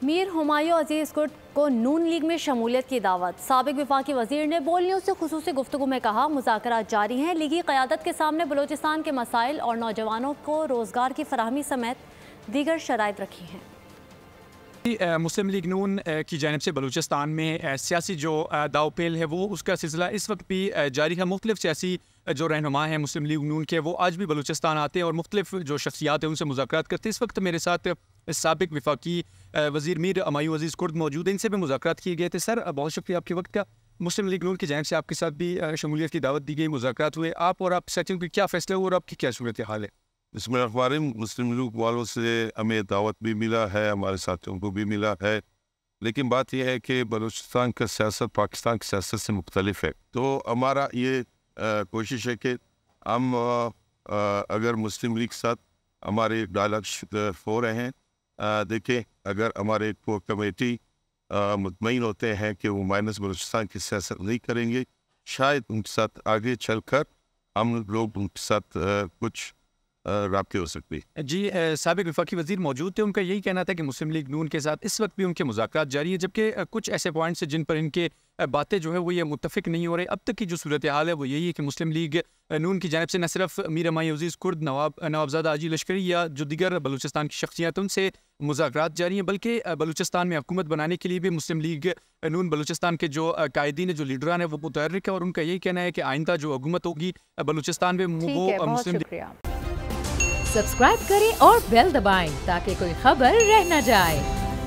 मीर हुमायूं अजीज Kurd को नून league में शमूलियत की दावत। साबिक वफाकी वजीर ने बोल न्यूज़ से खुसूसी गुफ्तगू में कहा, मुज़ाकरात जारी हैं। लीगी क़यादत के सामने बलूचिस्तान के मसाइल और नौजवानों को रोज़गार की फराहमी समेत दीगर शराइत रखी हैं। मुस्लिम लीग नून की जानिब से बलूचिस्तान में सियासी जो दावपेल है वो उसका सिलसिला इस वक्त भी जारी है। मुख्तलिफ सियासी जो रहनुमा हैं मुस्लिम लीग नून के, वो आज भी बलूचिस्तान आते हैं और मुख्तलिफ जो शख्सियात हैं उनसे मुज़ाकरात करते हैं। इस वक्त मेरे साथ साबिक वफाकी वज़ीर मीर हुमायूं अजीज़ कुर्द मौजूद हैं, इनसे भी मुज़ाकरात किए गए थे। सर, बहुत शुक्रिया आपके वक्त का। मुस्लिम लीग नून की जानिब से आपके साथ भी शमूलियत की दावत दी गई, मुज़ाकरात हुए। आप और आप सचिन की क्या फ़ैसला हुआ और आपकी क्या सूरत हाल है? इसमें मुस्लिम लीग वालों से हमें दावत भी मिला है, हमारे साथियों को भी मिला है, लेकिन बात यह है कि बलूचिस्तान का सियासत पाकिस्तान की सियासत से मुख्तलिफ है। तो हमारा ये कोशिश है कि हम अगर मुस्लिम लीग के साथ हमारे डायलॉग हो रहे हैं, देखें अगर हमारे को कमेटी मुतमईन होते हैं कि वो माइनस बलूचिस्तान की सियासत नहीं करेंगे, शायद उनके साथ आगे चलकर हम लोग उनके साथ कुछ राब्ते हो सकती है। जी, साबिक वफाकी वज़ीर मौजूद थे, उनका यही कहना था कि मुस्लिम लीग नून के साथ इस वक्त भी उनके मुज़ाकरात जारी है, जबकि कुछ ऐसे पॉइंट्स हैं जिन पर इनके बातें जो है वो ये मुत्तफ़िक नहीं हो रहे। अब तक की जो सूरत हाल है वो यही है कि मुस्लिम लीग नून की जानिब से न सिर्फ मीर हुमायूं अजीज़ कुर्द, नवाबज़ादा हाजी लश्करी या जो दीगर बलूचिस्तान की शख्सियत उनसे मुज़ाकरात जारी हैं, बल्कि बलूचिस्तान में हुकूमत बनाने के लिए भी मुस्लिम लीग नून बलूचिस्तान के जो कायदीन जो लीडरान है वो मुतहर्रिक है और उनका यही कहना है कि आइंदा जो हुकूमत होगी बलूचिस्तान में वो मुस्लिम। सब्सक्राइब करें और बेल दबाएं ताकि कोई खबर रह न जाए।